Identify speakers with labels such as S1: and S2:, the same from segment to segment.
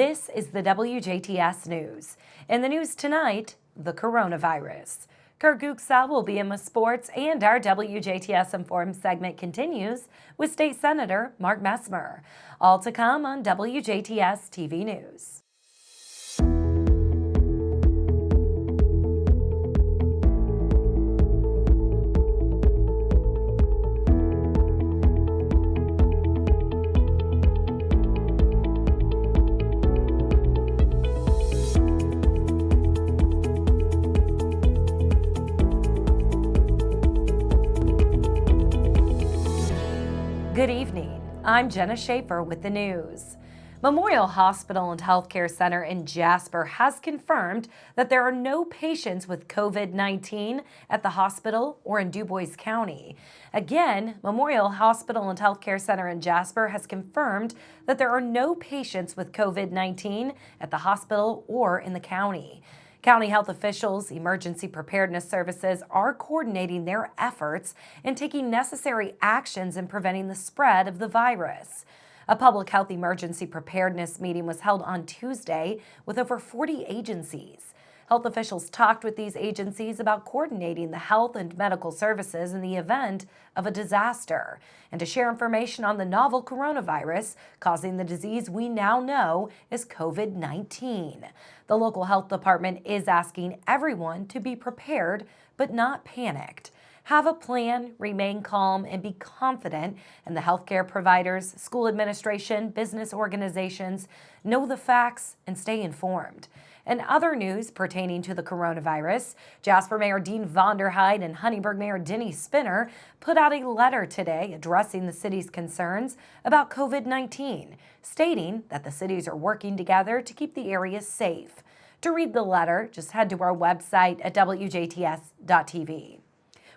S1: This is the WJTS News. In the news tonight, the coronavirus. Kurt Guksa will be in with sports, and our WJTS Informed segment continues with State Senator Mark Messmer. All to come on WJTS TV News. Good evening. I'm Jenna Schaffer with the news. Memorial Hospital and Healthcare Center in Jasper has confirmed that there are no patients with COVID-19 at the hospital or in DuBois County. Again, Memorial Hospital and Healthcare Center in Jasper has confirmed that there are no patients with COVID-19 at the hospital or in the county. County health officials, emergency preparedness services are coordinating their efforts and taking necessary actions in preventing the spread of the virus. A public health emergency preparedness meeting was held on Tuesday with over 40 agencies. Health officials talked with these agencies about coordinating the health and medical services in the event of a disaster and to share information on the novel coronavirus causing the disease we now know is COVID-19. The local health department is asking everyone to be prepared but not panicked. Have a plan, remain calm, and be confident in the healthcare providers, school administration, business organizations. Know the facts and stay informed. In other news pertaining to the coronavirus, Jasper Mayor Dean Vonderheide and Huntingburg Mayor Denny Spinner put out a letter today addressing the city's concerns about COVID-19, stating that the cities are working together to keep the area safe. To read the letter, just head to our website at WJTS.tv.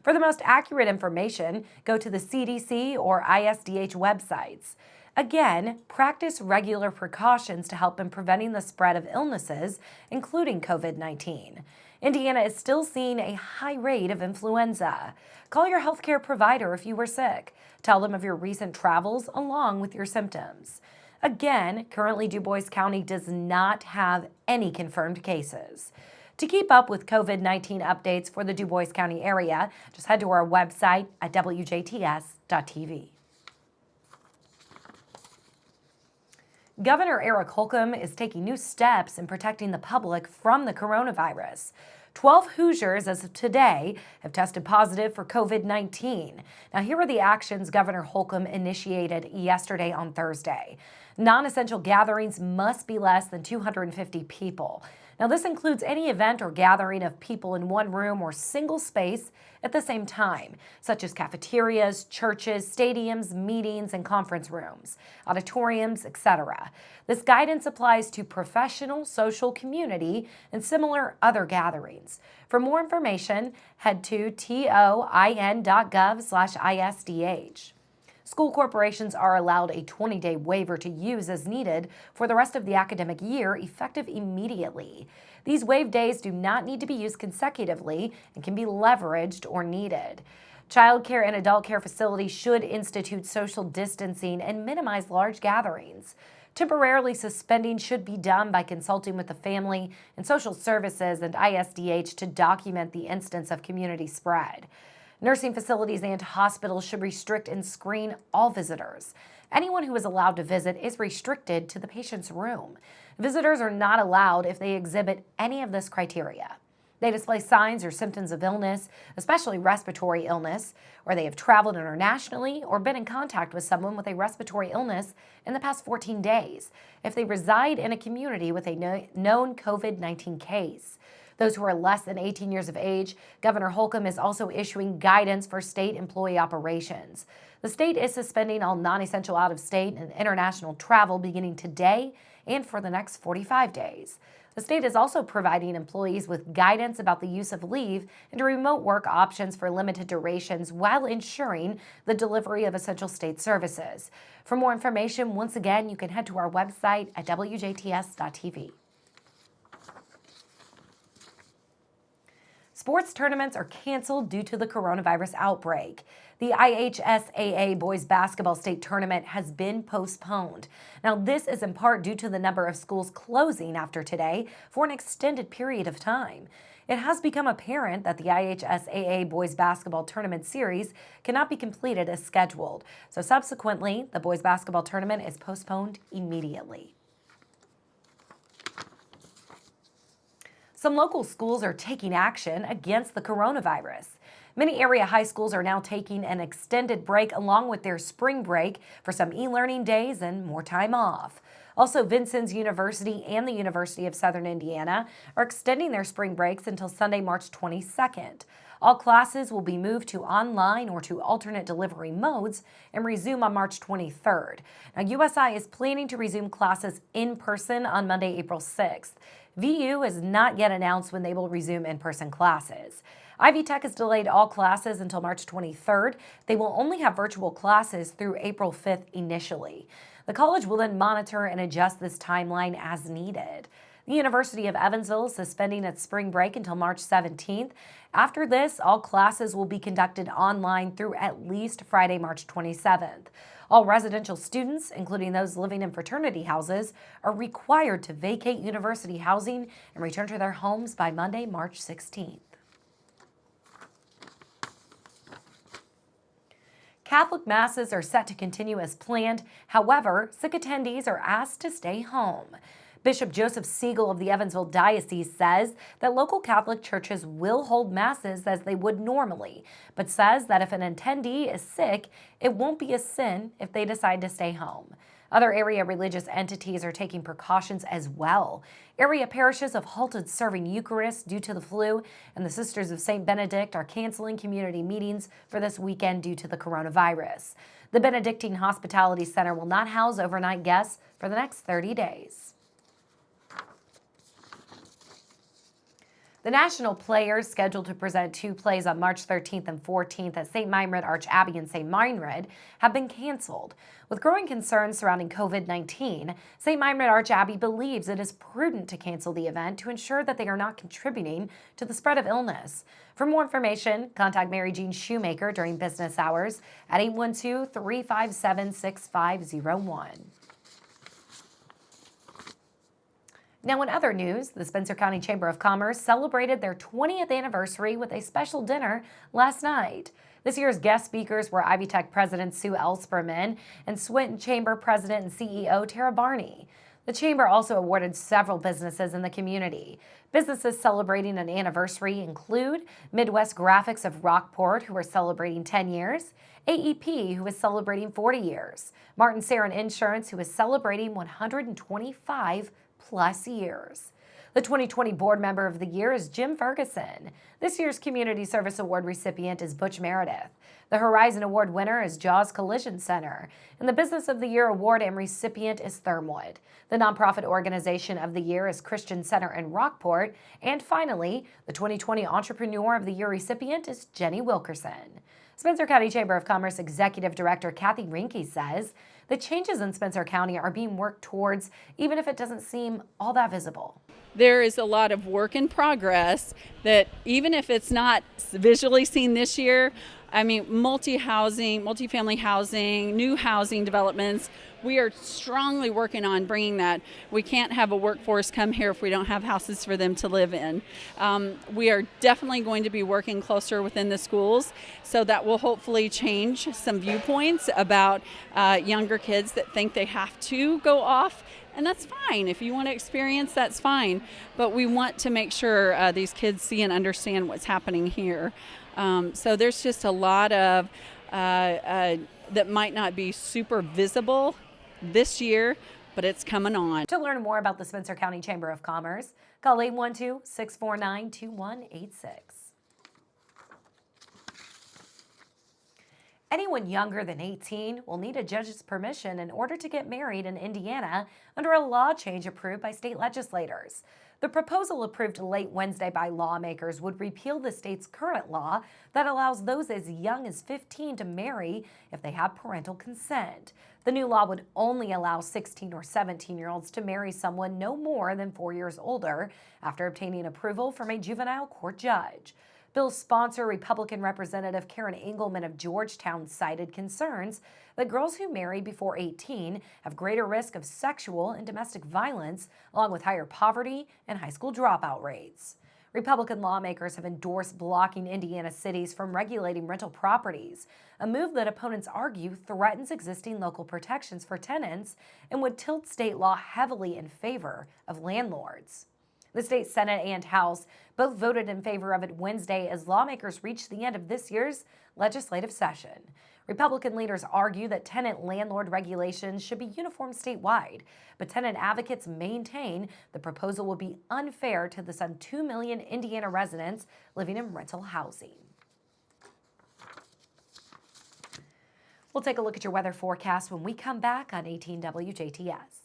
S1: For the most accurate information, go to the CDC or ISDH websites. Again, practice regular precautions to help in preventing the spread of illnesses, including COVID-19. Indiana is still seeing a high rate of influenza. Call your healthcare provider if you were sick. Tell them of your recent travels along with your symptoms. Again, currently DuBois County does not have any confirmed cases. To keep up with COVID-19 updates for the DuBois County area, just head to our website at WJTS.tv. Governor Eric Holcomb is taking new steps in protecting the public from the coronavirus. 12 Hoosiers as of today have tested positive for COVID-19. Now, here are the actions Governor Holcomb initiated yesterday on Thursday. Non-essential gatherings must be less than 250 people. Now, this includes any event or gathering of people in one room or single space at the same time, such as cafeterias, churches, stadiums, meetings, and conference rooms, auditoriums, etc. This guidance applies to professional, social, community, and similar other gatherings. For more information, head to toin.gov/ISDH. School corporations are allowed a 20-day waiver to use as needed for the rest of the academic year, effective immediately. These waived days do not need to be used consecutively and can be leveraged or needed. Child care and adult care facilities should institute social distancing and minimize large gatherings. Temporarily suspending should be done by consulting with the Family and Social Services and ISDH to document the instance of community spread. Nursing facilities and hospitals should restrict and screen all visitors. Anyone who is allowed to visit is restricted to the patient's room. Visitors are not allowed if they exhibit any of this criteria. They display signs or symptoms of illness, especially respiratory illness, or they have traveled internationally or been in contact with someone with a respiratory illness in the past 14 days, if they reside in a community with a known COVID-19 case. Those who are less than 18 years of age, Governor Holcomb is also issuing guidance for state employee operations. The state is suspending all non-essential out-of-state and international travel beginning today and for the next 45 days. The state is also providing employees with guidance about the use of leave and remote work options for limited durations while ensuring the delivery of essential state services. For more information, once again, you can head to our website at WJTS.tv. Sports tournaments are canceled due to the coronavirus outbreak. The IHSAA boys basketball state tournament has been postponed. Now, this is in part due to the number of schools closing after today for an extended period of time. It has become apparent that the IHSAA boys basketball tournament series cannot be completed as scheduled. So subsequently, the boys basketball tournament is postponed immediately. Some local schools are taking action against the coronavirus. Many area high schools are now taking an extended break along with their spring break for some e-learning days and more time off. Also, Vincennes University and the University of Southern Indiana are extending their spring breaks until Sunday, March 22nd. All classes will be moved to online or to alternate delivery modes and resume on March 23rd. Now, USI is planning to resume classes in person on Monday, April 6th. VU has not yet announced when they will resume in-person classes. Ivy Tech has delayed all classes until March 23rd. They will only have virtual classes through April 5th initially. The college will then monitor and adjust this timeline as needed. The University of Evansville is suspending its spring break until March 17th. After this, all classes will be conducted online through at least Friday, March 27th. All residential students, including those living in fraternity houses, are required to vacate university housing and return to their homes by Monday, March 16th. Catholic masses are set to continue as planned. However, sick attendees are asked to stay home. Bishop Joseph Siegel of the Evansville Diocese says that local Catholic churches will hold masses as they would normally, but says that if an attendee is sick, it won't be a sin if they decide to stay home. Other area religious entities are taking precautions as well. Area parishes have halted serving Eucharist due to the flu, and the Sisters of St. Benedict are canceling community meetings for this weekend due to the coronavirus. The Benedictine Hospitality Center will not house overnight guests for the next 30 days. The National Players, scheduled to present 2 plays on March 13th and 14th at St. Meinrad Archabbey and St. Meinrad, have been canceled. With growing concerns surrounding COVID-19, St. Meinrad Archabbey believes it is prudent to cancel the event to ensure that they are not contributing to the spread of illness. For more information, contact Mary Jean Shoemaker during business hours at 812-357-6501. Now, in other news, the Spencer County Chamber of Commerce celebrated their 20th anniversary with a special dinner last night. This year's guest speakers were Ivy Tech President Sue Ellsperman and Swinton Chamber President and CEO Tara Barney. The Chamber also awarded several businesses in the community. Businesses celebrating an anniversary include Midwest Graphics of Rockport, who are celebrating 10 years, AEP, who is celebrating 40 years, Martin Sarin Insurance, who is celebrating 125 plus years. The 2020 Board Member of the Year is Jim Ferguson. This year's Community Service Award recipient is Butch Meredith. The Horizon Award winner is Jaws Collision Center. And the Business of the Year award and recipient is Thermwood. The Nonprofit Organization of the Year is Christian Center in Rockport. And finally, the 2020 Entrepreneur of the Year recipient is Jenny Wilkerson. Spencer County Chamber of Commerce Executive Director Kathy Rinke says the changes in Spencer County are being worked towards, even if it doesn't seem all that visible.
S2: There is a lot of work in progress that even if it's not visually seen this year, I mean, multifamily housing, new housing developments, we are strongly working on bringing that. We can't have a workforce come here if we don't have houses for them to live in. We are definitely going to be working closer within the schools, so that will hopefully change some viewpoints about younger kids that think they have to go off. And that's fine. If you want to experience, that's fine. But we want to make sure these kids see and understand what's happening here. So there's just a lot of that might not be super visible this year, but it's coming on.
S1: To learn more about the Spencer County Chamber of Commerce, call 812-649-2186. Anyone younger than 18 will need a judge's permission in order to get married in Indiana under a law change approved by state legislators. The proposal approved late Wednesday by lawmakers would repeal the state's current law that allows those as young as 15 to marry if they have parental consent. The new law would only allow 16 or 17-year-olds to marry someone no more than 4 years older after obtaining approval from a juvenile court judge. Bill's sponsor, Republican Representative Karen Engelman of Georgetown, cited concerns that girls who marry before 18 have greater risk of sexual and domestic violence, along with higher poverty and high school dropout rates. Republican lawmakers have endorsed blocking Indiana cities from regulating rental properties, a move that opponents argue threatens existing local protections for tenants and would tilt state law heavily in favor of landlords. The state Senate and House both voted in favor of it Wednesday as lawmakers reached the end of this year's legislative session. Republican leaders argue that tenant-landlord regulations should be uniform statewide, but tenant advocates maintain the proposal will be unfair to the some 2 million Indiana residents living in rental housing. We'll take a look at your weather forecast when we come back on 18 WJTS.